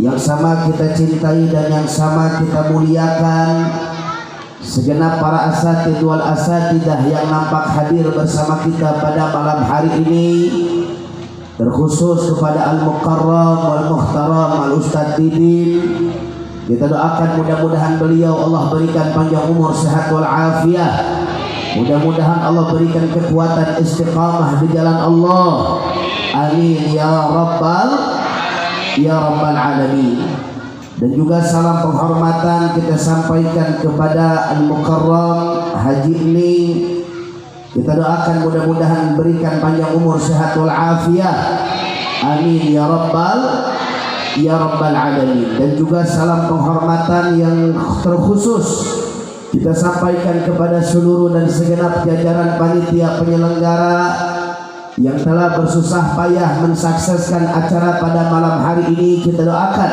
yang sama kita cintai dan yang sama kita muliakan, segenap para asatidz wal asatidah yang nampak hadir bersama kita pada malam hari ini, terkhusus kepada Al-Mukarram wal Muhtaram Al-Ustadz Didin. Kita doakan mudah-mudahan beliau Allah berikan panjang umur, sehat wal afiah. Mudah-mudahan Allah berikan kekuatan istiqamah di jalan Allah. Amin ya rabbal alamin. Dan juga salam penghormatan kita sampaikan kepada Al-Mukarram Haji ini. Kita doakan mudah-mudahan berikan panjang umur, sehat wal afiah. Amin ya rabbal alamin. Dan juga salam penghormatan yang terkhusus kita sampaikan kepada seluruh dan segenap jajaran panitia penyelenggara yang telah bersusah payah mensukseskan acara pada malam hari ini. Kita doakan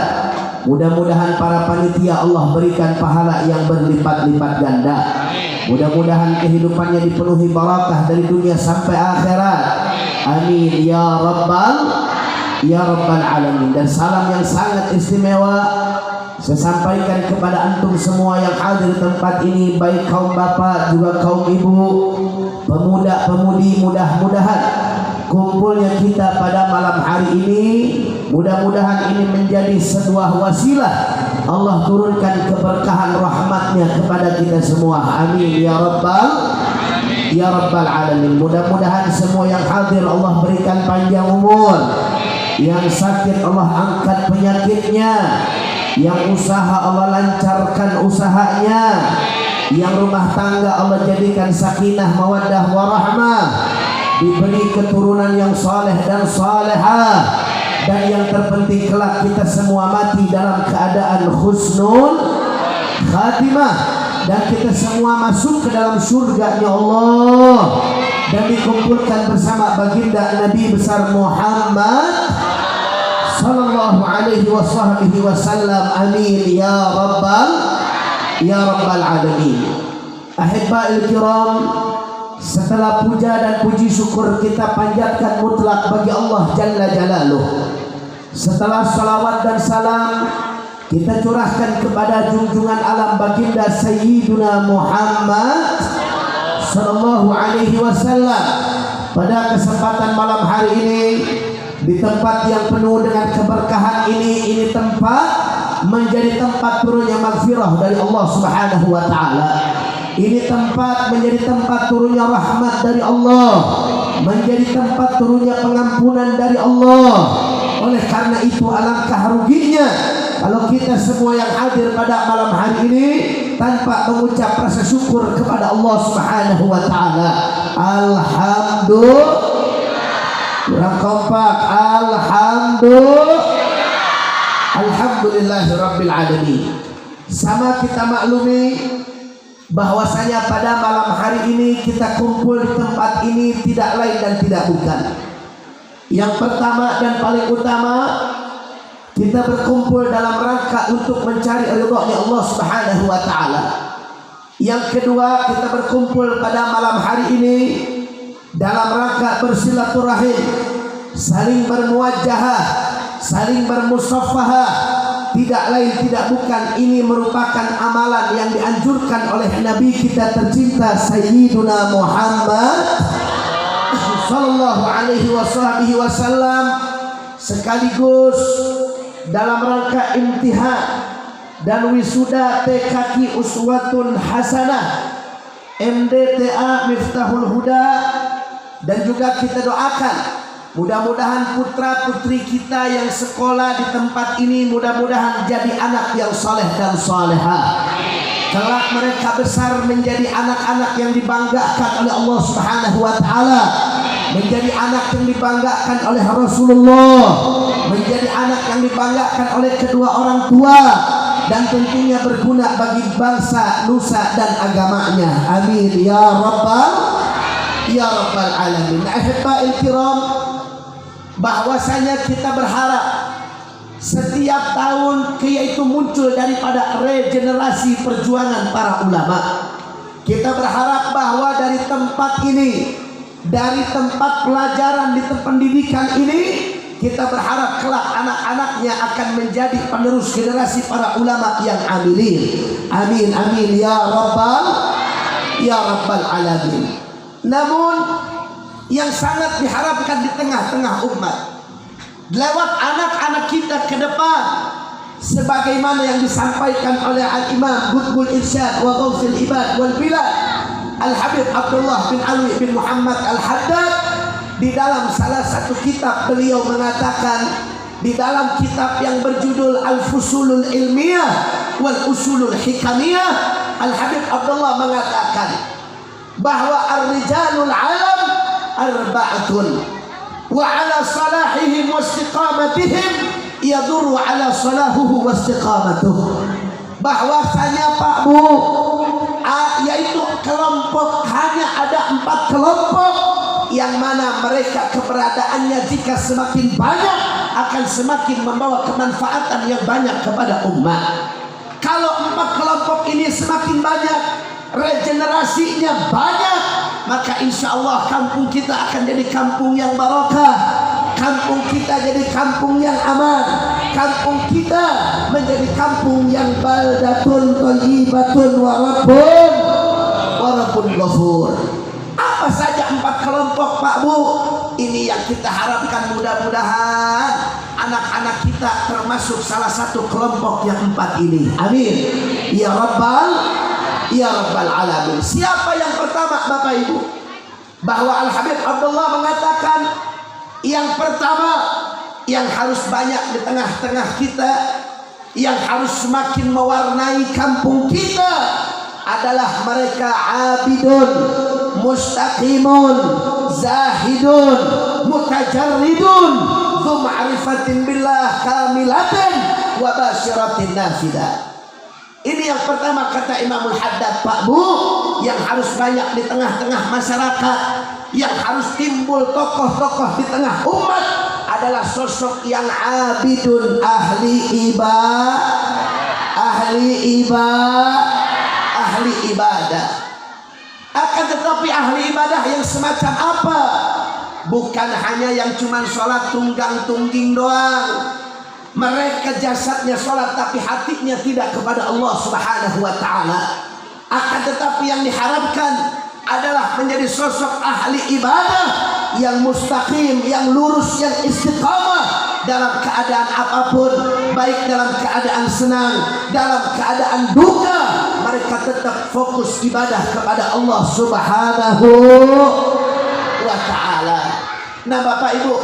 mudah-mudahan para panitia Allah berikan pahala yang berlipat-lipat ganda. Mudah-mudahan kehidupannya dipenuhi barakah dari dunia sampai akhirat. Amin ya rabbal alamin. Dan salam yang sangat istimewa saya sampaikan kepada antum semua yang hadir di tempat ini, baik kaum bapak juga kaum ibu, pemuda pemudi. Mudah-mudahan kumpulnya kita pada malam hari ini, mudah-mudahan ini menjadi sebuah wasilah Allah turunkan keberkahan rahmatnya kepada kita semua. Amin ya rabbal alamin. Mudah-mudahan semua yang hadir Allah berikan panjang umur, yang sakit Allah angkat penyakitnya, yang usaha Allah lancarkan usahanya, yang rumah tangga Allah jadikan sakinah mawaddah warahmah, diberi keturunan yang saleh dan salehah, dan yang terpenting kelak kita semua mati dalam keadaan husnul khatimah, dan kita semua masuk ke dalam surganya Allah dan dikumpulkan bersama baginda Nabi besar Muhammad sallallahu alaihi wasallam. Amin ya rabbal alamin. Ahibba'il kiram, setelah puja dan puji syukur kita panjatkan mutlak bagi Allah Jalla Jalaluh, setelah salawat dan salam kita curahkan kepada junjungan alam baginda Sayyiduna Muhammad sallallahu alaihi wasallam, pada kesempatan malam hari ini di tempat yang penuh dengan keberkahan ini tempat menjadi tempat turunnya maghfirah dari Allah Subhanahu wa taala. Ini tempat menjadi tempat turunnya rahmat dari Allah, menjadi tempat turunnya pengampunan dari Allah. Oleh karena itu alangkah ruginya kalau kita semua yang hadir pada malam hari ini tanpa mengucap rasa syukur kepada Allah Subhanahu wa taala. Alhamdulillah. Kurang kompak. Alhamdulillahirabbil alamin. Sama kita maklumi bahwasanya pada malam hari ini kita kumpul di tempat ini tidak lain dan tidak bukan. Yang pertama dan paling utama, kita berkumpul dalam rangka untuk mencari ridha-Nya Allah Subhanahu wa taala. Yang kedua, kita berkumpul pada malam hari ini dalam rangka bersilaturahim, saling bermuwajahah, saling bermusafahah. Tidak lain tidak bukan ini merupakan amalan yang dianjurkan oleh Nabi kita tercinta Sayyiduna Muhammad sallallahu alaihi wasallam, sekaligus dalam rangka imtihan dan wisuda TKQ Uswatun Hasanah MDTA Miftahul Huda. Dan juga kita doakan mudah-mudahan putra putri kita yang sekolah di tempat ini mudah-mudahan jadi anak yang saleh dan salehah. Kelak mereka besar menjadi anak-anak yang dibanggakan oleh Allah Subhanahu wa taala, menjadi anak yang dibanggakan oleh Rasulullah, menjadi anak yang dibanggakan oleh kedua orang tua, dan tentunya berguna bagi bangsa, nusa dan agamanya. Amin ya rabbal alamin. Ahibba'il kiram, bahwasanya kita berharap setiap tahun yaitu muncul daripada regenerasi perjuangan para ulama. Kita berharap bahwa dari tempat ini, dari tempat pelajaran di tempat pendidikan ini, Kita berharap kelak anak-anaknya akan menjadi penerus generasi para ulama yang amilin. Amin amin ya rabbal alamin. Namun yang sangat diharapkan di tengah-tengah umat lewat anak-anak kita ke depan, sebagaimana yang disampaikan oleh Al-Imam Qutbul Irsyad wa Ghawthul Ibad wal Bilad Al-Habib Abdullah bin Alwi bin Muhammad Al-Haddad, di dalam salah satu kitab beliau mengatakan, di dalam kitab yang berjudul Al-Fusulul Ilmiyah wal Usulul Hikamiyah, Al-Habib Abdullah mengatakan bahwa ar-rijalul alam arba'atun wa ala salahihim wa istiqamatihim yadurru ala salahuhu wa istiqamatuh. Bahwasanya Pak Bu, yaitu kelompok, hanya ada 4 kelompok yang mana mereka keberadaannya jika semakin banyak akan semakin membawa kemanfaatan yang banyak kepada umat. Kalau 4 kelompok ini semakin banyak, regenerasinya banyak, maka insya Allah kampung kita akan jadi kampung yang barokah, kampung kita jadi kampung yang aman, kampung kita menjadi kampung yang baldatun thayyibatun wa rabbun ghafur. Apa saja 4 kelompok Pak Bu? Ini yang kita harapkan, mudah-mudahan anak-anak kita termasuk salah satu kelompok yang 4 ini. Amin ya rabbal alamin. Siapa yang pertama Bapak Ibu? Bahwa Al-Habib Abdullah mengatakan yang pertama yang harus banyak di tengah-tengah kita, yang harus semakin mewarnai kampung kita adalah mereka abidun, mustaqimun, zahidun, mutajarridun, dzu ma'rifatin billah kamilatin wa basyiratin nafidah. Ini yang pertama kata Imamul Haddad, Pak Bu, yang harus banyak di tengah-tengah masyarakat, yang harus timbul tokoh-tokoh di tengah umat adalah sosok yang abidun, ahli ibadah. Akan tetapi ahli ibadah yang semacam apa? Bukan hanya yang cuma sholat tunggang-tungging doang. Mereka jasadnya sholat tapi hatinya tidak kepada Allah Subhanahu wa ta'ala. Akan tetapi yang diharapkan adalah menjadi sosok ahli ibadah yang mustaqim, yang lurus, yang istiqamah dalam keadaan apapun, baik dalam keadaan senang, dalam keadaan duka, mereka tetap fokus ibadah kepada Allah Subhanahu wa ta'ala. Nah Bapak Ibu,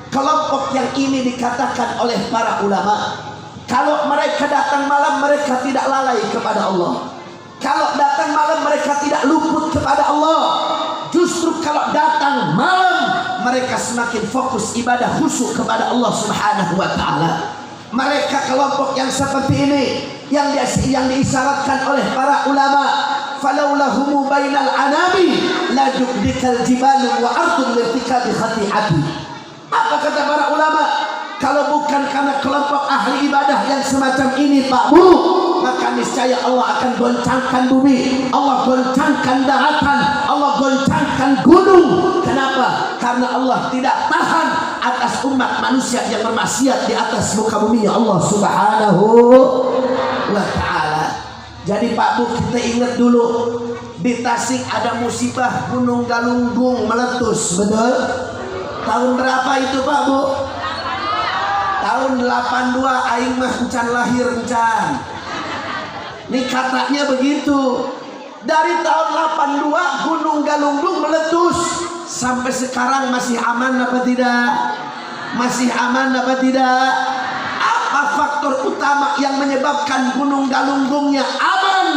kelompok yang ini dikatakan oleh para ulama, kalau mereka datang malam mereka tidak lalai kepada Allah. Kalau datang malam mereka tidak luput kepada Allah. Justru kalau datang malam mereka semakin fokus ibadah khusyuk kepada Allah Subhanahu wa ta'ala. Mereka kelompok yang seperti ini yang diisyaratkan oleh para ulama, falaulahumu bainal anami la dukdikal jibalu wa ardun lirtikabi khati'ati. Apa kata para ulama? Kalau bukan karena kelompok ahli ibadah yang semacam ini Pak Bu, maka niscaya Allah akan goncangkan bumi, Allah goncangkan daratan, Allah goncangkan gunung. Kenapa? Karena Allah tidak tahan atas umat manusia yang bermaksiat di atas muka bumi Allah Subhanahu wa ta'ala. Jadi Pak Bu, kita ingat dulu di Tasik ada musibah Gunung Galunggung meletus, betul? Tahun berapa itu Pak Bu? Tahun 82, aing mah encan lahir encan. Ini katanya begitu. Dari tahun 82 Gunung Galunggung meletus. Sampai sekarang masih aman apa tidak? Masih aman apa tidak? Apa faktor utama yang menyebabkan Gunung Galunggungnya aman?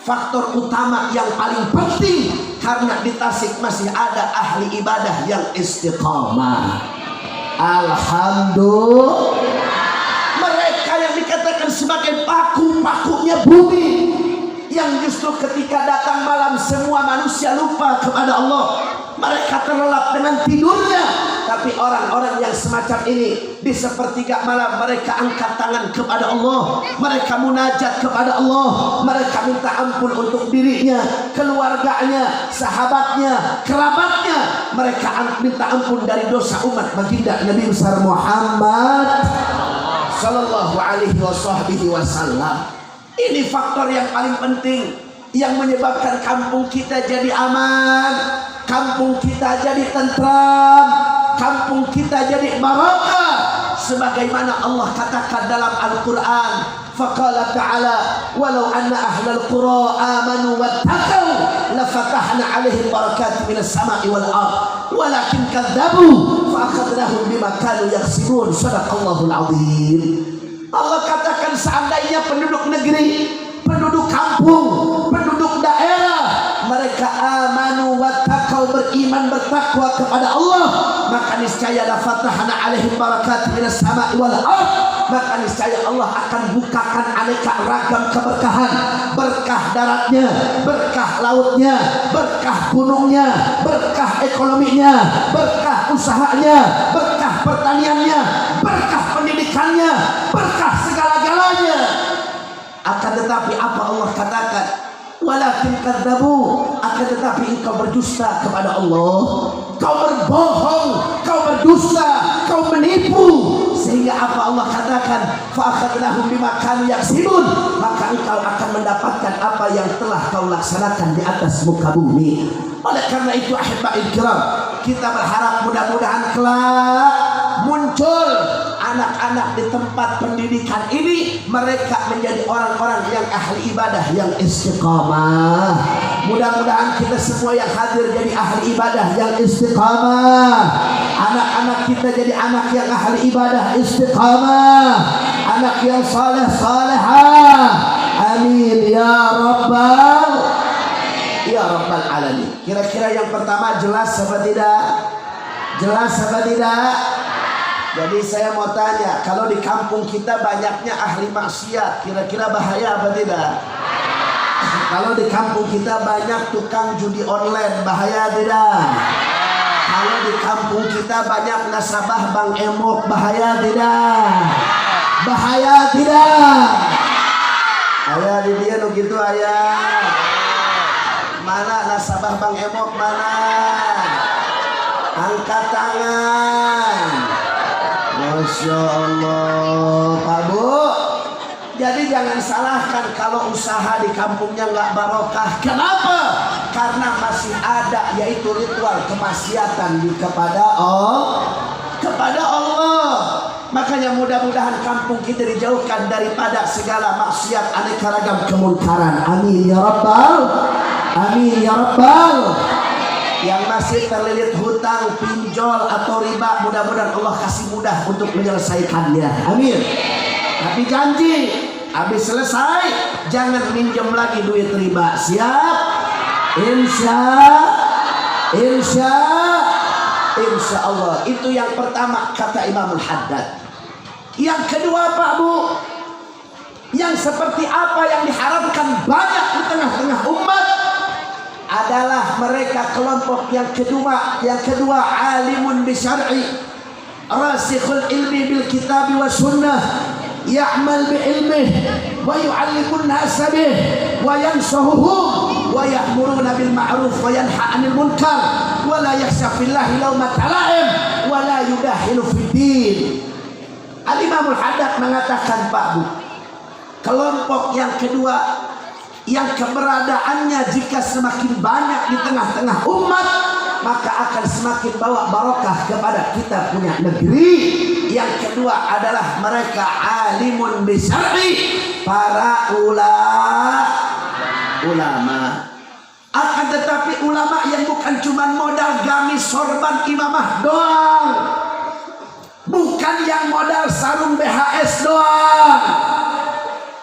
Faktor utama yang paling penting, karena di Tasik masih ada ahli ibadah yang istiqamah. Alhamdulillah. Mereka yang dikatakan sebagai paku-pakunya bumi, yang justru ketika datang malam semua manusia lupa kepada Allah. mereka terlelap dengan tidurnya. Tapi orang-orang yang semacam ini di sepertiga malam mereka angkat tangan kepada Allah, mereka munajat kepada Allah, mereka minta ampun untuk dirinya, keluarganya, sahabatnya, kerabatnya. Mereka minta ampun dari dosa umat baginda Nabi besar Muhammad sallallahu alaihi wasallam. Ini faktor yang paling penting yang menyebabkan kampung kita jadi aman, kampung kita jadi tentram, kampung kita jadi barakah, sebagaimana Allah katakan dalam Al-Quran. Faqala ta'ala walau anna ahlal qura amanu wattaqau lafatahna 'alaihim barakatin minas sama'i wal ard walakin kadzabu fa akhadnahum bima kanu yaksibun. Shadaqallahul azim. Allah katakan seandainya penduduk negeri, penduduk kampung, penduduk daerah mereka amanu wattaqau, beriman bertakwa kepada Allah, maka niscaya la fatahna 'alaihim barakatin minas sama'i wal ard, maka niscaya Allah akan bukakan aneka ragam keberkahan, berkah daratnya, berkah lautnya, berkah gunungnya, berkah ekonominya, berkah usahanya, berkah pertaniannya, berkah pendidikannya, berkah segala-galanya. Akan tetapi apa Allah katakan? Walakin kadzabu, akan tetapi engkau berdusta kepada Allah, kau berbohong, kau berdusta, kau menipu. Sehingga apa Allah katakan? Fa akhadnahum bima kanu yaksibun, maka engkau akan mendapatkan apa yang telah kau laksanakan di atas muka bumi. Oleh karena itu ahibba'il kiram, kita berharap mudah-mudahan kelak muncul anak-anak di tempat pendidikan ini, mereka menjadi orang-orang yang ahli ibadah, yang istiqamah. Mudah-mudahan kita semua yang hadir jadi ahli ibadah yang istiqamah. Anak-anak kita jadi anak yang ahli ibadah istiqamah, anak yang saleh salehah. Amin ya rabbal alamin. Kira-kira yang pertama jelas apa tidak? Jelas apa tidak? Jadi saya mau tanya, kalau di kampung kita banyaknya ahli maksiat, kira-kira bahaya apa tidak? Kalau di kampung kita banyak tukang judi online, bahaya tidak? Kalau di kampung kita banyak nasabah Bank Emok, bahaya tidak? Bahaya tidak? Ayah di dia lo gitu ayah. Mana nasabah Bank Emok mana? Angkat tangan. Masya Allah, Pak Bu. Jadi jangan salahkan kalau usaha di kampungnya nggak barokah. Kenapa? Karena masih ada yaitu ritual kemaksiatan kepada Allah. Makanya mudah-mudahan kampung kita dijauhkan daripada segala maksiat, aneka ragam kemunkaran. Amin ya rabbal. Amin ya rabbal. Yang masih terlilit hutang, pinjol atau riba, mudah-mudahan Allah kasih mudah untuk menyelesaikannya. Amin. Tapi janji, habis selesai jangan minjem lagi duit riba. Siap? Insya Allah. Itu yang pertama kata Imamul Haddad. Yang kedua Pak Bu, yang seperti apa yang diharapkan banyak di tengah-tengah umat adalah mereka kelompok yang kedua alimun bisyar'i, rasikhul ilmi bil kitab wa sunnah, ya'mal bi ilmih wa yu'allimun nasa bih wa yansahuhum wa ya'muruna bil ma'ruf wa yanha 'anil munkar wa la yakhsha fillahi lawmata la'im wa la yudahilu fid din. Al-Imamul Haddad mengatakan Pak Bu, kelompok yang kedua yang keberadaannya jika semakin banyak di tengah-tengah umat, maka akan semakin bawa barokah kepada kita punya negeri. Yang kedua adalah mereka alimun bisyar'i, para ulama. Akan tetapi ulama yang bukan cuma modal gamis sorban imamah doang, bukan yang modal sarung BHS doang,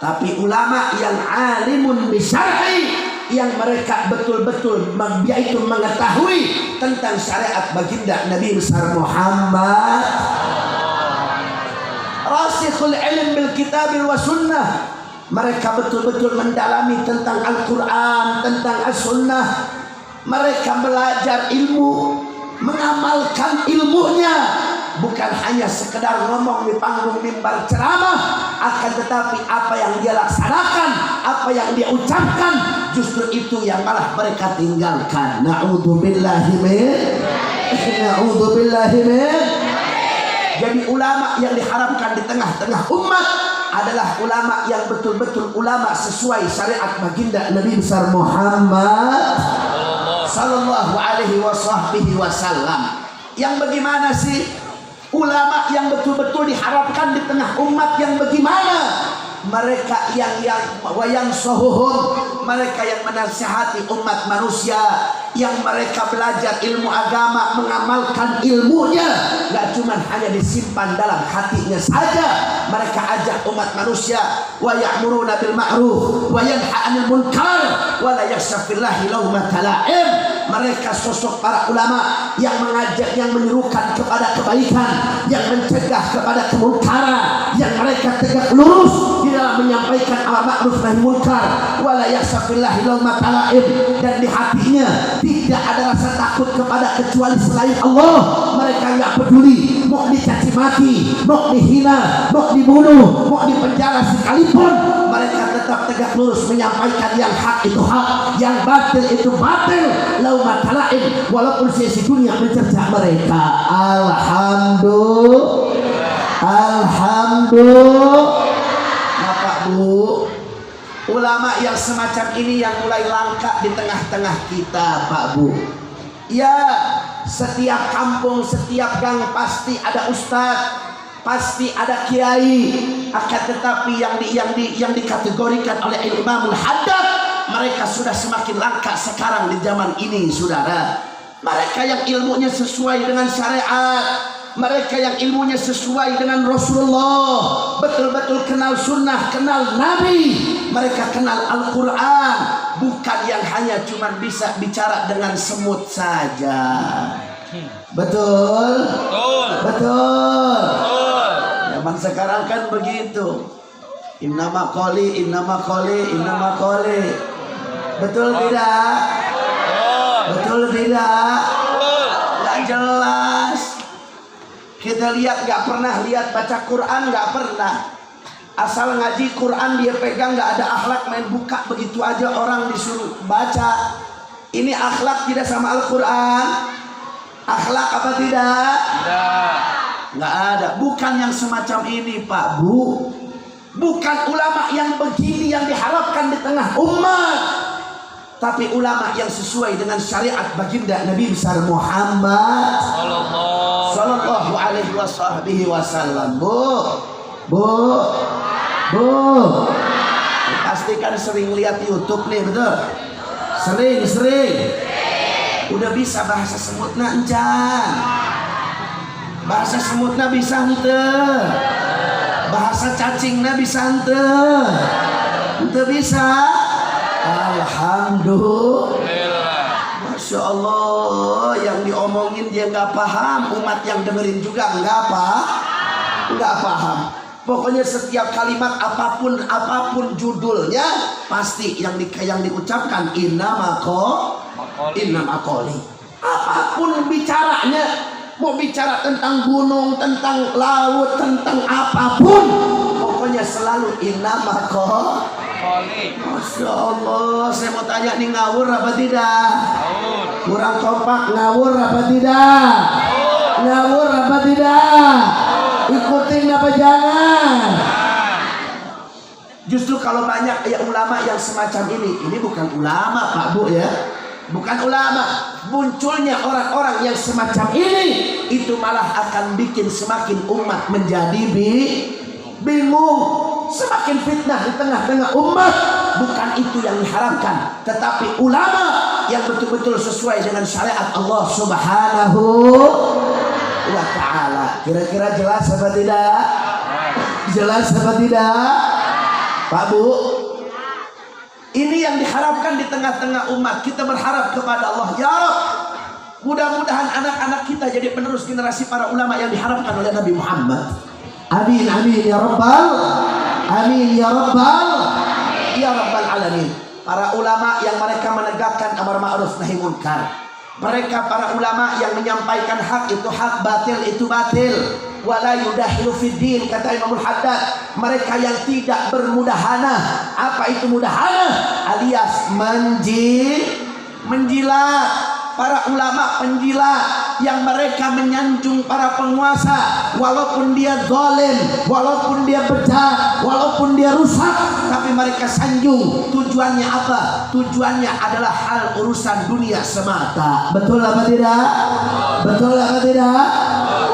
tapi ulama yang alimun bisyar'i, yang mereka betul-betul yaitu mengetahui tentang syariat baginda Nabi besar Muhammad. Rasikhul ilm bil kitab wa sunnah, mereka betul-betul mendalami tentang Al-Quran, tentang As-Sunnah. Mereka belajar ilmu, mengamalkan ilmunya, bukan hanya sekedar ngomong di panggung mimbar ceramah, akan tetapi apa yang dia laksanakan, apa yang dia ucapkan, justru itu yang malah mereka tinggalkan. Na'udzubillahi min. Jadi ulama yang diharapkan di tengah-tengah umat adalah ulama yang betul-betul ulama sesuai syariat baginda Nabi besar Muhammad sallallahu alaihi wasallam. Yang bagaimana sih ulama yang betul-betul diharapkan di tengah umat yang bagaimana? Mereka yang sohuhum, mereka yang menasihati umat manusia, yang mereka belajar ilmu agama, mengamalkan ilmunya, gak cuma hanya disimpan dalam hatinya saja. Mereka ajak umat manusia, wa ya'muruna bil ma'ruf wa yanha 'anil munkar wa la yakhshafillahi lawmata la'im. Mereka sosok para ulama yang mengajak, yang menyerukan kepada kebaikan, yang mencegah kepada kemungkaran, yang mereka tegak lurus di dalam menyampaikan amar ma'ruf nahi munkar, wala yakhshafillahi lawmata la'im, dan di hatinya tidak ada rasa takut kepada kecuali selain Allah. Mereka nggak peduli mau dicaci maki, mau dihina, mau dibunuh, mau dipenjara sekalipun, mereka tetap tegak lurus menyampaikan yang hak itu hak, yang batil itu batil, lawmata la'im, walaupun sisi dunia mencerca mereka. Alhamdulillah. Bu, ulama yang semacam ini yang mulai langka di tengah-tengah kita, Pak Bu. Ya, setiap kampung, setiap gang pasti ada ustadz, pasti ada kiai. Akan tetapi yang dikategorikan oleh Imamul Haddad, mereka sudah semakin langka sekarang di zaman ini, saudara. Mereka yang ilmunya sesuai dengan syariat, mereka yang ilmunya sesuai dengan Rasulullah, betul-betul kenal sunnah, kenal Nabi, mereka kenal Al-Quran, bukan yang hanya cuma bisa bicara dengan semut saja. Betul? Betul. Zaman sekarang kan begitu. Innama qoli. Betul tidak? Betul tidak? Gak jelas. Kita lihat, gak pernah lihat baca Quran, gak pernah. Asal ngaji Quran dia pegang, gak ada akhlak, main buka begitu aja orang disuruh baca. Ini akhlak tidak sama Al-Quran? Akhlak apa tidak? Tidak. Gak ada. Bukan yang semacam ini, Pak Bu. Bukan ulama yang begini yang diharapkan di tengah umat, tapi ulama yang sesuai dengan syariat baginda Nabi besar Muhammad sallallahu alaihi wasallam. Bu, pastikan sering lihat YouTube nih, betul? Sering. Udah bisa bahasa semutna encan? Bahasa semutna bisa ente? Bahasa cacingna bisa ente? Ente bisa? Alhamdulillah. Masya Allah, yang diomongin dia nggak paham, umat yang dengerin juga nggak paham. Pokoknya setiap kalimat apapun judulnya pasti yang diucapkan innama qoli. Apapun bicaranya, mau bicara tentang gunung, tentang laut, tentang apapun, pokoknya selalu innama qoli. Masya Allah, saya mau tanya nih, ngawur apa tidak? Kurang kompak, ngawur apa tidak? Ngawur apa tidak? Ikutin apa jangan? Justru kalau banyak ya ulama yang semacam ini bukan ulama, Pak Bu ya. Bukan ulama. Munculnya orang-orang yang semacam ini, itu malah akan bikin semakin umat menjadi bingung. Semakin fitnah di tengah-tengah umat. Bukan itu yang diharapkan, tetapi ulama yang betul-betul sesuai dengan syariat Allah Subhanahu wa ta'ala. Kira-kira jelas apa tidak? Jelas apa tidak? Pak Bu, ini yang diharapkan di tengah-tengah umat. Kita berharap kepada Allah, ya Rabb, mudah-mudahan anak-anak kita jadi penerus generasi para ulama yang diharapkan oleh Nabi Muhammad. Amin amin ya rabbal alamin. para ulama yang mereka menegakkan amar ma'ruf nahi munkar. Mereka para ulama yang menyampaikan hak itu hak, batil itu batil. Wala yudahilu fiddin, kata Imamul Haddad, mereka yang tidak bermudahana. Apa itu mudahana? Alias menjilat. Para ulama penjilat yang mereka menyanjung para penguasa, walaupun dia zalim, walaupun dia bejat, walaupun dia rusak, tapi mereka sanjung. Tujuannya apa? Tujuannya adalah hal urusan dunia semata. Betul apa tidak? Betul apa tidak?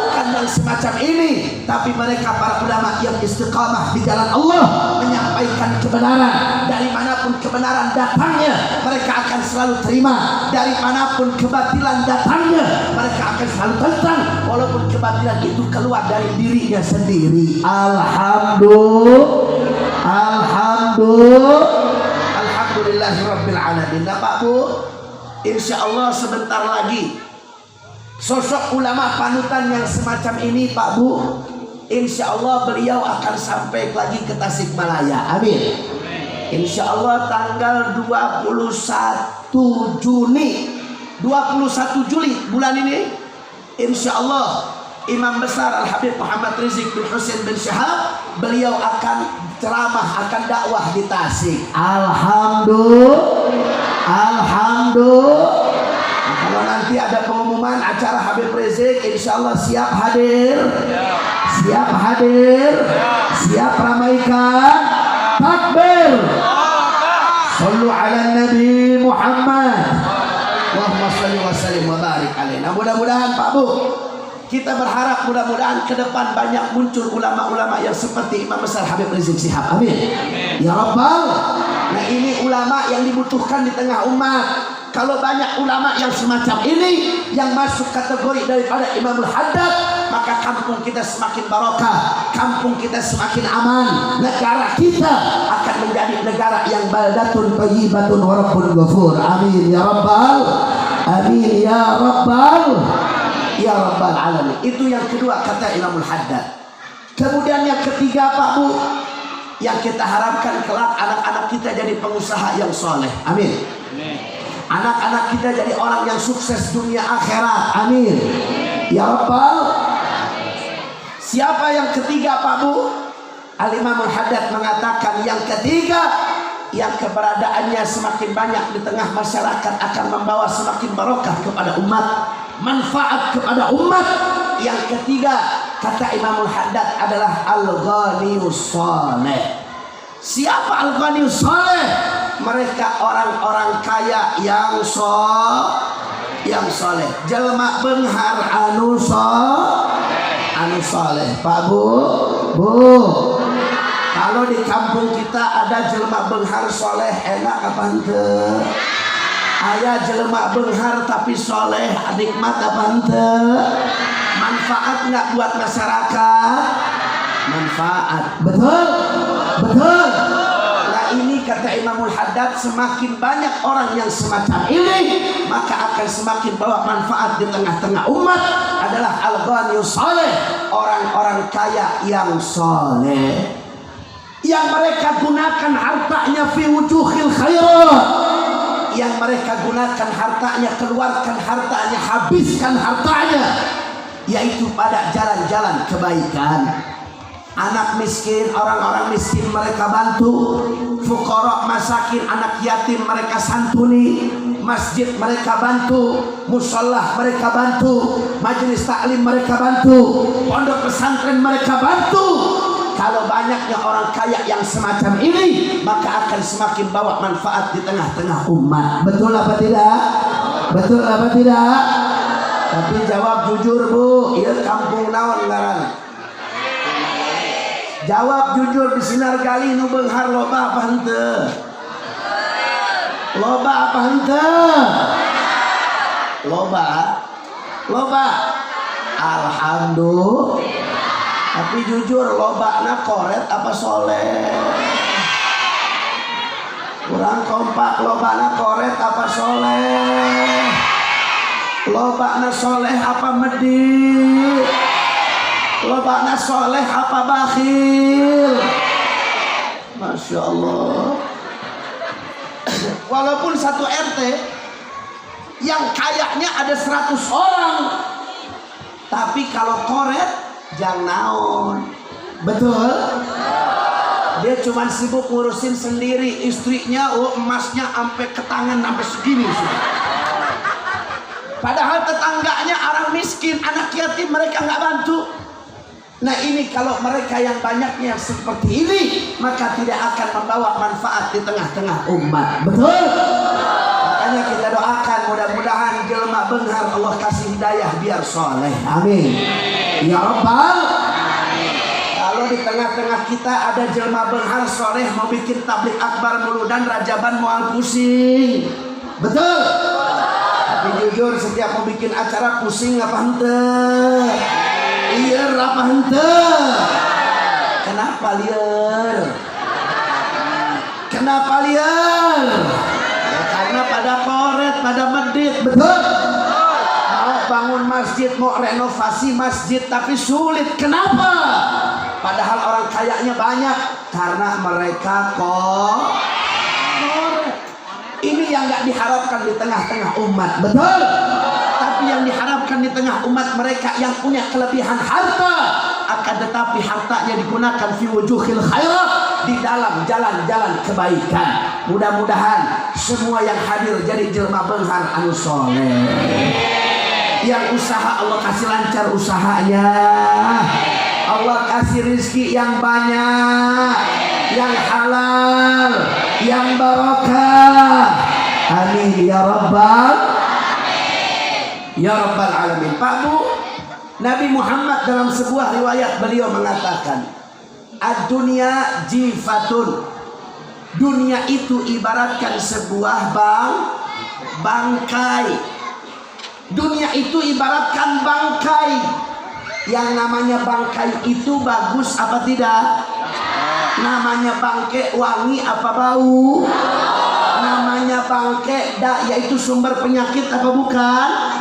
Bukan yang semacam ini, tapi mereka para ulama yang istiqamah di jalan Allah, menyampaikan kebenaran. Dari manapun kebenaran datangnya, mereka akan selalu terima. Dari manapun kebatilan datangnya, mereka akan selalu tentang, walaupun kebatilan itu keluar dari dirinya sendiri. Alhamdulillahirabbil alamin. Nah, Pak Bu, insya Allah sebentar lagi sosok ulama panutan yang semacam ini, Pak Bu, insya Allah beliau akan sampai lagi ke Tasikmalaya. Amin. Insya Allah tanggal 21 Juli bulan ini, insya Allah Imam Besar Al-Habib Muhammad Rizik bin Husain bin Syihab, beliau akan ceramah, akan dakwah di Tasik. Alhamdulillah. Nah, kalau nanti ada pengumuman acara Habib Rizik, insya Allah siap hadir, siap ramaikan. Takbir. Sallu ala Nabi Muhammad. Allahumma shalli wa sallim wa barik alaihi. Nah, mudah-mudahan Pak Bu, kita berharap mudah-mudahan ke depan banyak muncul ulama-ulama yang seperti Imam Besar Habib Rizik Syihab. Amin. Ya Rabbal. Nah, ini ulama yang dibutuhkan di tengah umat. Kalau banyak ulama yang semacam ini yang masuk kategori daripada Imamul Haddad, maka kampung kita semakin barokah, kampung kita semakin aman, negara kita akan menjadi negara yang baldatun thayyibatun wa rabbun ghafur. Amin ya rabbal, amin ya rabbal alamin. Itu yang kedua kata Imamul Haddad. Kemudian yang ketiga Pak Bu, yang kita harapkan kelak anak-anak kita jadi pengusaha yang soleh. Amin. Anak-anak kita jadi orang yang sukses dunia akhirat. Amin ya rabbal. Siapa yang ketiga Pak Bu? Al-Imamul Haddad mengatakan yang ketiga, yang keberadaannya semakin banyak di tengah masyarakat akan membawa semakin barokah kepada umat, manfaat kepada umat. Yang ketiga kata Imamul Haddad adalah Al-Ghaniyus Saleh. Siapa Al-Ghaniyus Saleh? Mereka orang-orang kaya yang soleh. Jelma benghar anu soleh. Pak Bu, kalau di kampung kita ada jelma benghar soleh, enak apa ente? Aya jelma benghar tapi soleh, nikmat apa ente? Manfaat nggak buat masyarakat? Manfaat. Betul. Ini kata Imamul Haddad, semakin banyak orang yang semacam ini, maka akan semakin bawa manfaat di tengah-tengah umat. Adalah Al-Ghaniyus Saleh, orang-orang kaya yang soleh, yang mereka gunakan hartanya fi wujuhil khairat, yang mereka gunakan hartanya, keluarkan hartanya, habiskan hartanya, yaitu pada jalan-jalan kebaikan. Anak miskin, orang-orang miskin mereka bantu, fuqara masakin, anak yatim mereka santuni, masjid mereka bantu, musolah mereka bantu, majelis taklim mereka bantu, pondok pesantren mereka bantu. Kalau banyaknya orang kaya yang semacam ini, maka akan semakin bawa manfaat di tengah-tengah umat. Betul apa tidak? Tapi jawab jujur Bu, ieu kampung naon ngaranna? Jawab jujur, di Sinar Gali nu beunghar loba apa henteu? Loba. Alhamdulillah. Tapi jujur, lobana koret apa soleh? Kurang kompak, lobana koret apa soleh? Lobana soleh apa medit? Lobana soleh apa bakhil? Masya Allah. Walaupun satu RT yang kayaknya ada 100 orang, tapi kalau koret jangan naon. Betul? Dia cuma sibuk ngurusin sendiri, istrinya, emasnya sampai ke tangan sampai segini sudah. Padahal tetangganya orang miskin, anak yatim, mereka nggak bantu. Nah ini kalau mereka yang banyaknya seperti ini, maka tidak akan membawa manfaat di tengah-tengah umat. Betul? Makanya kita doakan mudah-mudahan jelma benghar Allah kasih hidayah biar soleh. Amin. Ya Rabbal. Kalau di tengah-tengah kita ada jelma benghar soleh mau bikin tablik akbar mulu dan rajaban mual pusing. Betul? Tapi jujur setiap mau bikin acara pusing apa hente? Iya apa hente? Kenapa liar? Kenapa liar? Ya, karena pada koret, pada medit. Betul? Mau bangun masjid, mau renovasi masjid, tapi sulit. Kenapa? Padahal orang kayanya banyak. Karena mereka koret. Ini yang gak diharapkan di tengah-tengah umat. Betul? Tapi yang diharapkan di tengah umat mereka yang punya kelebihan harta, akan tetapi hartanya digunakan fi wujuhil khairat, di dalam jalan-jalan kebaikan. Mudah-mudahan semua yang hadir jadi jelma benghar anu soleh. Yang usaha Allah kasih lancar usahanya, Allah kasih rizki yang banyak, yang halal, yang barokah. Amin ya Rabbal. Ya Rabbal Alamin. Pak Bu, Nabi Muhammad dalam sebuah riwayat beliau mengatakan, ad-dunya jifatun. Dunia itu ibaratkan sebuah bangkai. Dunia itu ibaratkan bangkai. Yang namanya bangkai itu bagus apa tidak? Namanya bangkai wangi apa bau? Namanya bangkai yaitu sumber penyakit apa bukan?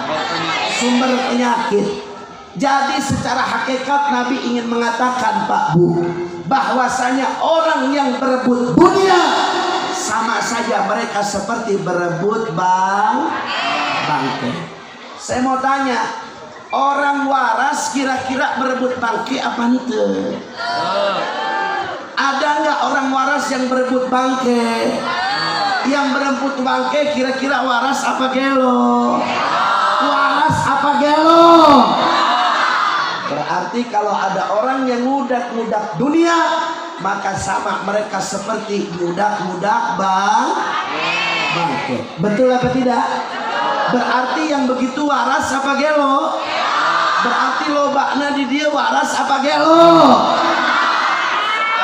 Sumber penyakit. Jadi secara hakikat Nabi ingin mengatakan Pak Bu, bahwasanya orang yang berebut dunia sama saja mereka seperti berebut bangkai. Saya mau tanya, orang waras kira-kira berebut bangkai apa ente? Ada nggak orang waras yang berebut bangkai? Yang berebut bangkai kira-kira waras apa gelo? Waras apa gelo? Berarti kalau ada orang yang ngudak-ngudak dunia, maka sama mereka seperti ngudak-ngudak bangkai. Betul apa tidak? Berarti yang begitu waras apa gelo? Berarti lobakna di dia waras apa gelo?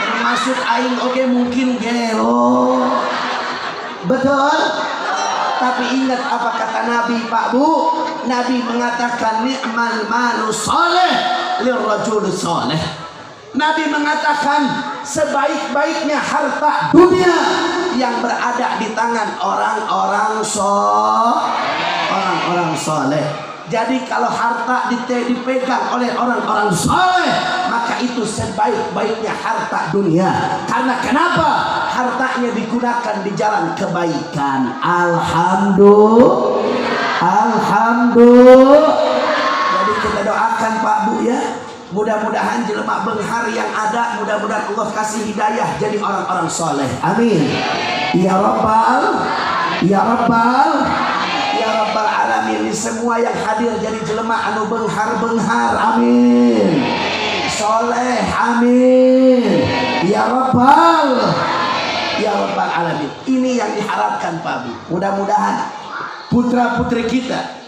Termasuk aing oke mungkin gelo. Betul? Tapi ingat apa kata Nabi Pak Bu? Nabi mengatakan ni'mal malu soleh lirrajul soleh. Nabi mengatakan sebaik-baiknya harta dunia yang berada di tangan orang-orang soleh. Jadi kalau harta dipegang oleh orang-orang soleh, maka itu sebaik-baiknya harta dunia. Karena kenapa? Hartanya digunakan di jalan kebaikan. Alhamdulillah. Jadi kita doakan Pak Bu ya, mudah-mudahan jelema benghar yang ada, mudah-mudahan Allah kasih hidayah jadi orang-orang soleh. Amin. Ya Rabbal, ya Rabbal, ya Rabbal Alamin. Semua yang hadir jadi jelema anu benghar-benghar. Amin. Soleh. Amin. Ya Rabbal, ya Rabbal Alamin. Ini yang diharapkan Pak Bu. Mudah-mudahan putra-putri kita,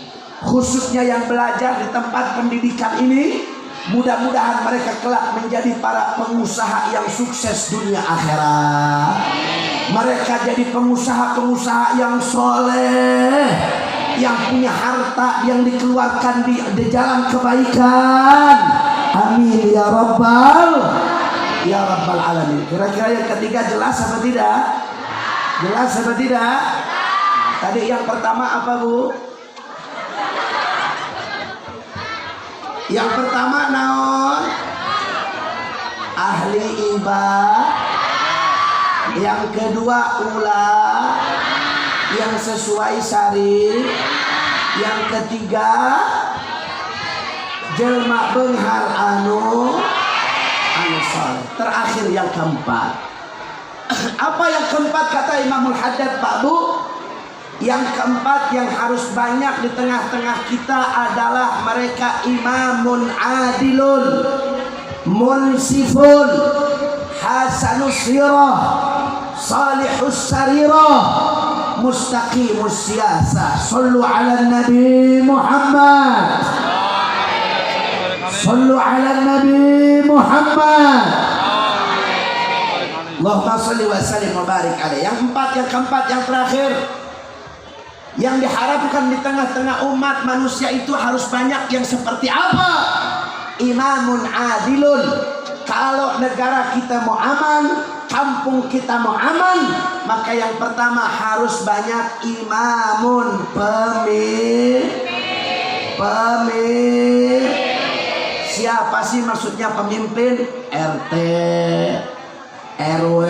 khususnya yang belajar di tempat pendidikan ini, mudah-mudahan mereka kelak menjadi para pengusaha yang sukses dunia akhirat. Mereka jadi pengusaha-pengusaha yang soleh, yang punya harta yang dikeluarkan di jalan kebaikan. Amin ya Rabbal, ya Rabbal Alamin. Kira-kira yang ketiga jelas apa tidak? Jelas apa tidak? Tadi yang pertama apa Bu? Yang pertama naon? Ahli ibadah. Yang kedua yang sesuai syari. Yang ketiga, jelma benghar anu saleh. Terakhir yang keempat. Apa yang keempat kata Imamul Haddad Pak Bu? Yang keempat yang harus banyak di tengah-tengah kita adalah mereka imamun adilun, munsifun, hasanus sirah, salihus sarirah, mustaqimus siyasah. Sallu ala Nabi Muhammad. Sallu ala Nabi Muhammad. Allahumma salli wa sallim wa barik alaihi. Yang keempat, yang terakhir, yang diharapkan di tengah-tengah umat manusia itu harus banyak yang seperti apa? Imamun adilun. Kalau negara kita mau aman, kampung kita mau aman, maka yang pertama harus banyak imamun, pemimpin. Siapa sih maksudnya pemimpin? RT, RW,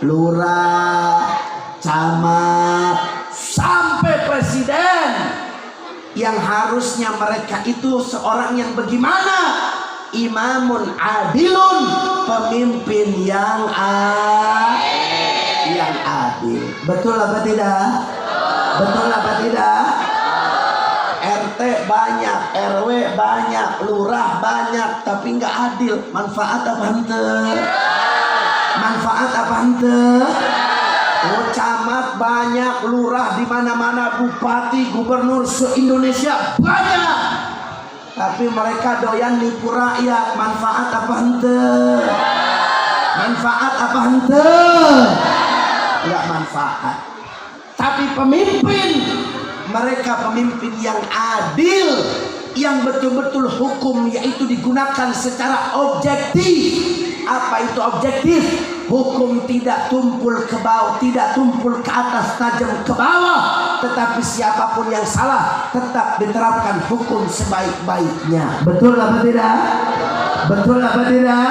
lurah, camat, sampai presiden. Yang harusnya mereka itu seorang yang bagaimana? Imamun adilun, pemimpin yang adil. Betul apa tidak? Betul apa tidak? RT banyak, RW banyak, lurah banyak, tapi nggak adil. Manfaat apa hente? Manfaat apa hente? Oh, camat banyak, lurah di mana-mana, bupati, gubernur se-Indonesia banyak. Tapi mereka doyan nipu rakyat. Manfaat apa hente? Manfaat apa hente? Enggak manfaat. Tapi pemimpin, mereka pemimpin yang adil, yang betul-betul hukum yaitu digunakan secara objektif. Apa itu objektif? Hukum tidak tumpul ke bawah, tidak tumpul ke atas, tajam ke bawah. Tetapi siapapun yang salah tetap diterapkan hukum sebaik-baiknya. Betul apa tidak? Betul apa tidak?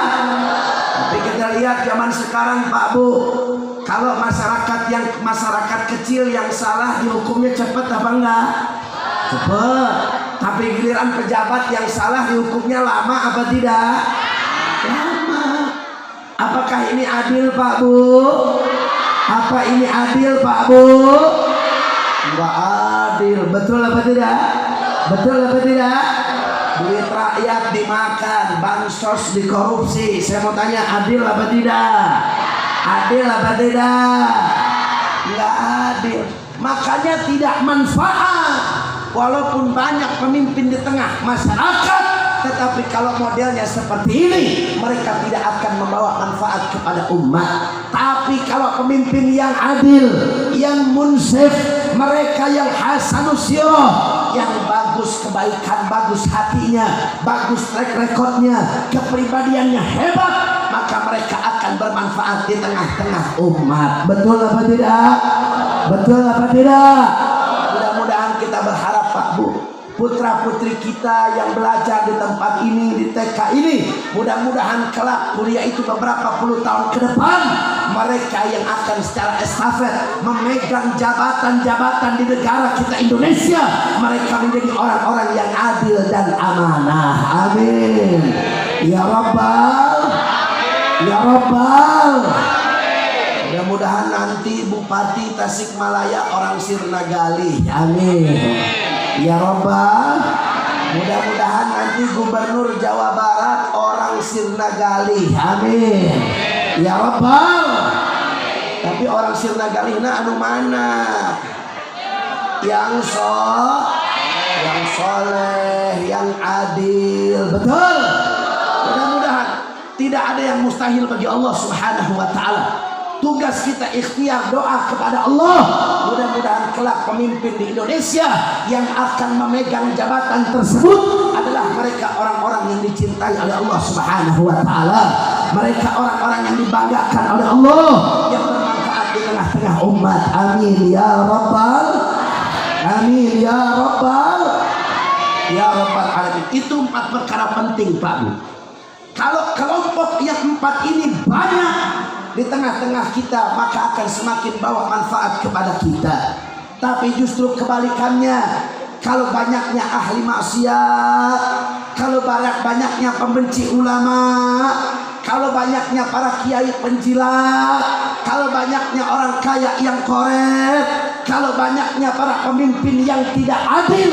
Tapi kita lihat zaman sekarang Pak Bu, kalau masyarakat kecil yang salah dihukumnya cepat apa enggak? Cepat. Tapi giliran pejabat yang salah dihukumnya lama apa tidak? Lama. Apakah ini adil Pak Bu? Apa ini adil Pak Bu? Enggak adil. Betul apa tidak? Betul apa tidak? Duit rakyat dimakan, bansos dikorupsi. Saya mau tanya, adil apa tidak? Adil apa tidak? Enggak adil. Makanya tidak manfaat. Walaupun banyak pemimpin di tengah masyarakat, tetapi kalau modelnya seperti ini, mereka tidak akan membawa manfaat kepada umat. Tapi kalau pemimpin yang adil, yang munsif, mereka yang hasanus sirah, yang bagus kebaikan, bagus hatinya, bagus track recordnya, kepribadiannya hebat, maka mereka akan bermanfaat di tengah-tengah umat. Betul apa tidak? Betul apa tidak? Mudah-mudahan kita berharap Pak Bu, putra putri kita yang belajar di tempat ini, di TK ini, mudah-mudahan kelak kuliah itu beberapa puluh tahun ke depan, mereka yang akan secara estafet memegang jabatan-jabatan di negara kita Indonesia, mereka menjadi orang-orang yang adil dan amanah. Amin ya Rabbal, ya Rabbal. Mudah-mudahan nanti Bupati Tasikmalaya orang Sirnagali. Amin ya Rabbal. Mudah-mudahan nanti Gubernur Jawa Barat orang Sirnagali. Amin ya Rabbal. Tapi orang Sirnagali anu mana? Yang soleh, yang adil. Betul. Mudah-mudahan tidak ada yang mustahil bagi Allah Subhanahu wa taala. Tugas kita ikhtiar doa kepada Allah. Mudah-mudahan kelak pemimpin di Indonesia yang akan memegang jabatan tersebut adalah mereka orang-orang yang dicintai oleh Allah Subhanahu wa taala. Mereka orang-orang yang dibanggakan oleh Allah, yang bermanfaat di tengah-tengah umat. Amin ya Rabbal. Amin ya Rabbal. Ya Rabbal alamin. Itu 4 perkara penting Pak Bu. Kalau kelompok yang 4 ini banyak, di tengah-tengah kita, maka akan semakin bawa manfaat kepada kita. Tapi justru kebalikannya, kalau banyaknya ahli maksiat, kalau banyaknya pembenci ulama, kalau banyaknya para kiai penjilat, kalau banyaknya orang kaya yang koret, kalau banyaknya para pemimpin yang tidak adil,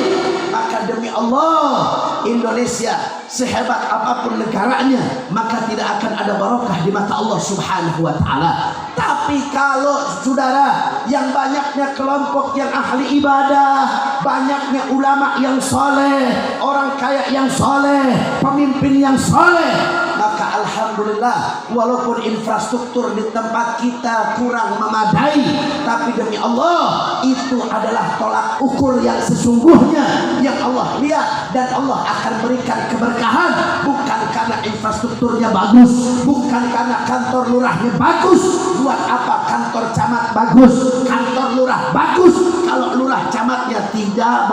maka demi Allah, Indonesia sehebat apapun negaranya, maka tidak akan ada barokah di mata Allah Subhanahu wa ta'ala. Tapi kalau saudara, yang banyaknya kelompok yang ahli ibadah, banyaknya ulama yang soleh, orang kaya yang soleh, pemimpin yang soleh, maka alhamdulillah, walaupun infrastruktur di tempat kita kurang memadai, tapi demi Allah, itu adalah tolak ukur yang sesungguhnya yang Allah lihat, dan Allah akan berikan keberkahan, bukan karena infrastrukturnya bagus, bukan karena kantor lurahnya bagus. Buat apa kantor camat bagus, kantor lurah bagus, kalau lurah camatnya tidak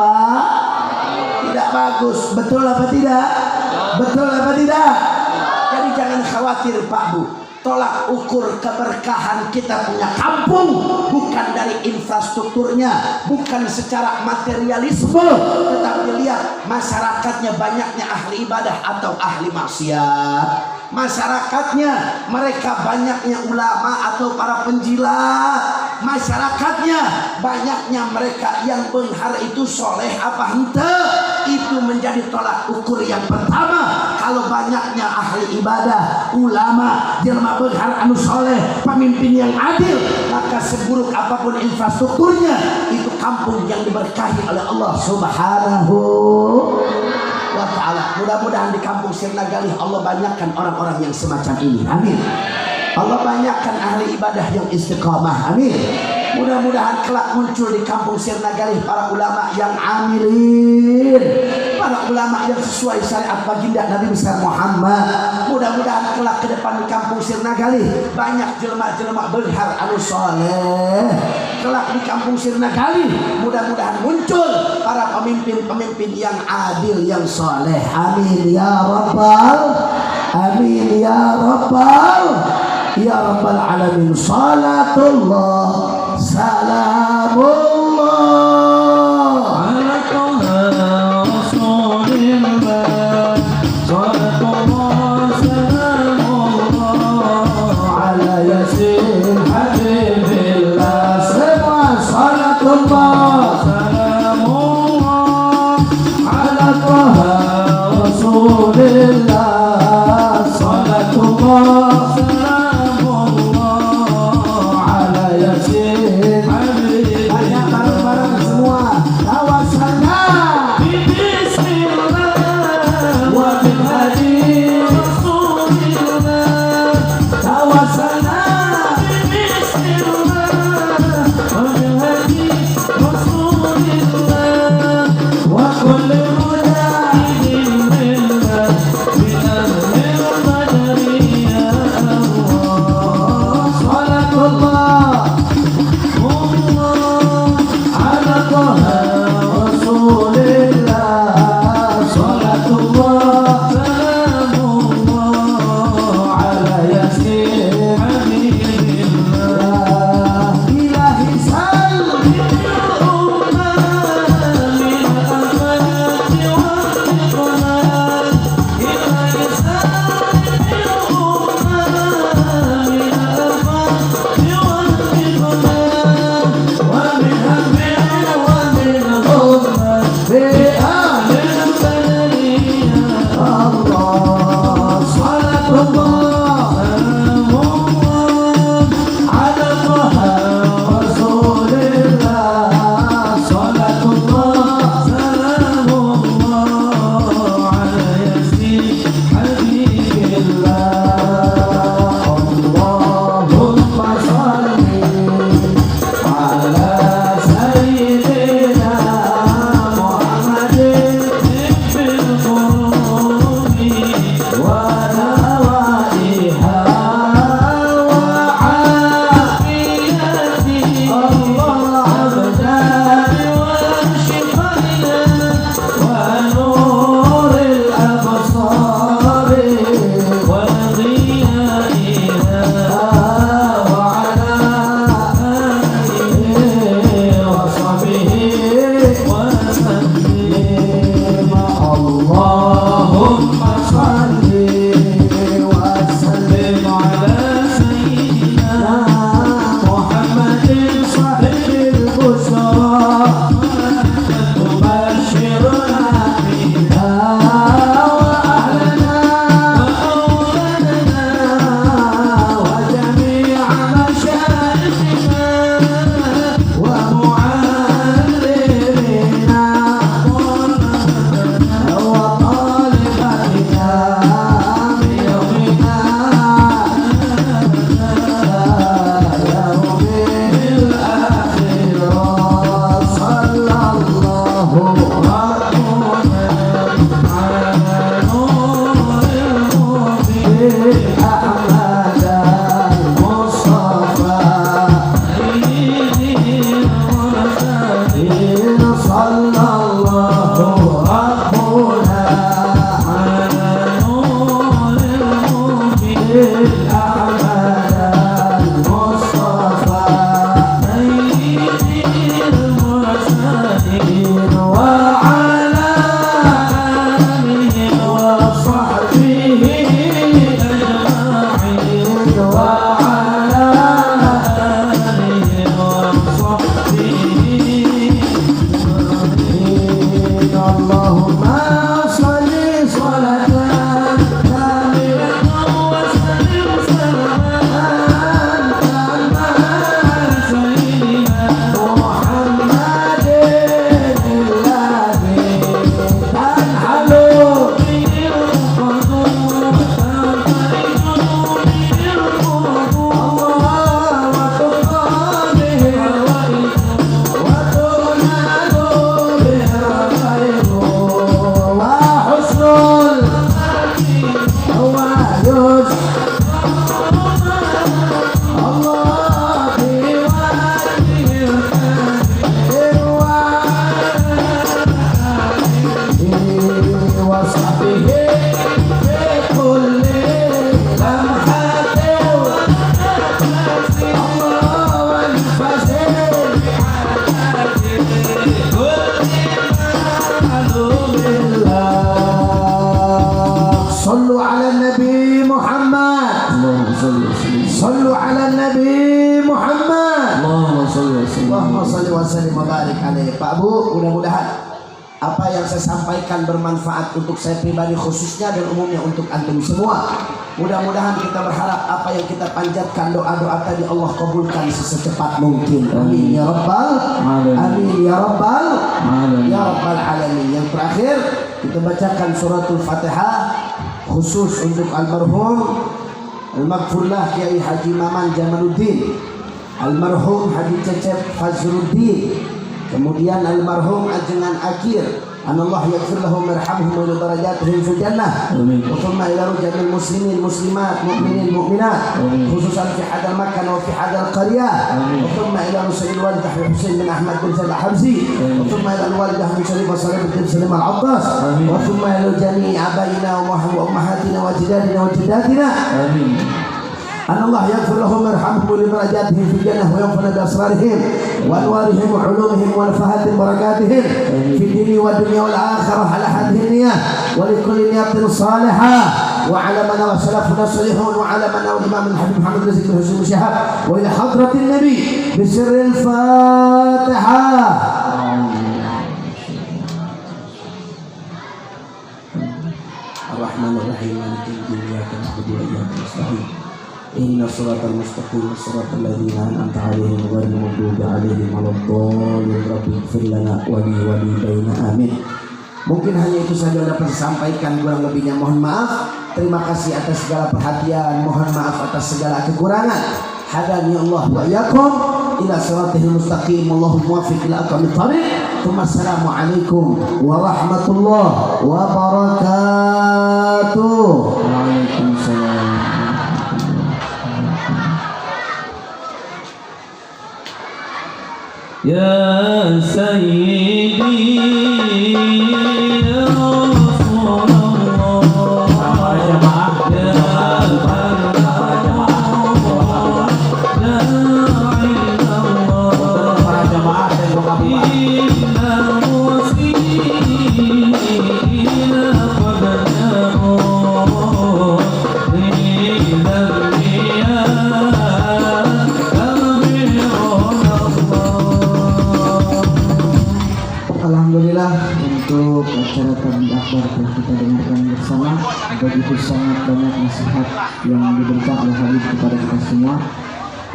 bagus? Betul apa tidak? Betul apa tidak? Jadi jangan khawatir Pak Bu, tolak ukur keberkahan kita punya kampung bukan dari infrastrukturnya, bukan secara materialisme, tetapi lihat masyarakatnya banyaknya ahli ibadah atau ahli maksiat. Masyarakatnya mereka banyaknya ulama atau para penjilat. Masyarakatnya banyaknya mereka yang benghar itu soleh apa hente. Itu menjadi tolak ukur yang pertama. Kalau banyaknya ahli ibadah, ulama, jelma benghar anu soleh, pemimpin yang adil, maka seburuk apapun infrastrukturnya, itu kampung yang diberkahi oleh Allah Subhanahu wa ta'ala. Mudah-mudahan di kampung Sirna Galih Allah banyakkan orang-orang yang semacam ini. Amin. Allah banyakkan ahli ibadah yang istiqamah. Amin. Mudah-mudahan kelak muncul di kampung Sirna Galih para ulama yang amilin, para ulama yang sesuai syariat baginda Nabi besar Muhammad. Mudah-mudahan kelak ke depan di kampung Sirna Galih banyak jelema-jelema benghar anu soleh. Kelak di kampung Sirna Galih mudah-mudahan muncul para pemimpin-pemimpin yang adil, yang soleh. Amin ya rabbal, amin ya rabbal, ya rabbal alamin. Salatullah, salamullah ala rasulillah, salatullah, salamullah ala yasin habibillah. Semua salatullah, salamullah ala rasulillah, salatullah, Sallu ala Nabi Muhammad. Allahumma shalli wa sallim. Allahumma shalli wa sallim wa barik alaihi. Pak Bu, mudah-mudahan apa yang saya sampaikan bermanfaat untuk saya pribadi khususnya dan umumnya untuk antum semua. Mudah-mudahan kita berharap apa yang kita panjatkan doa-doa tadi Allah kabulkan sesecepat mungkin. Amin ya rabbal amin ya rabbal ya rabbal alamin. Yang terakhir kita bacakan suratul Fatihah khusus untuk almarhum al-maghfurlah Kiai Haji Maman Jamaluddin, almarhum Haji Cecep Fazruddin, kemudian almarhum Ajengan Akhir, anallah yaghfir lahum warhamhum wa darajatihim fil jannah. Wa thumma ila rujal muslimin muslimat mu'minin mu'minat khususan fi hadal makan wa fi hadal qaryah. Wa thumma ila rusul walidah Husain bin Ahmad bin Salah Habsi. Wa thumma ila walidah min Sharif Salim bin Salim al-Abbas. Wa thumma ila jami' abaina wa ummahatina wa ajdadina wa jaddatina. Amin. أن الله يغفر لهم ويرحمهم ولدرجاتهم في الجنة وينفع بأسرارهم وأنوارهم وعلومهم ونفحات بركاتهم في الدين والدنيا والآخرة على هذه النية ولكل نية صالحة وعلى من وسلفنا الصالحون وعلى من والإمام الحبيب محمد رزق بن حسين الشهاب وإلى حضرة النبي بسر الفاتحة. الرحمن الرحيم مالك الدين إياك نعبد وإياك نستعين إن الصراط المستقيم صراط الذين أنعمت عليهم غير المغضوب عليهم ولا الضالين رب اغفر لنا ولوالدينا آمين. Mungkin hanya itu saja dapat disampaikan, kurang lebihnya mohon maaf. Terima kasih atas segala perhatian, mohon maaf atas segala kekurangan. Hadani Allah wa iyyakum ila siratal mustaqim. Wallahu muwaffiq ila aqwamit thariq. Wassalamualaikum warahmatullahi wabarakatuh. Waalaikumsalam. Ya Sayyidi ya Rasulullah. Para jamaah, Alhamdulillah untuk acara tabligh akbar yang kita dengarkan bersama, begitu sangat banyak nasihat yang diberikan oleh Habib kepada kita semua.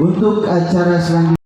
Untuk acara selanjutnya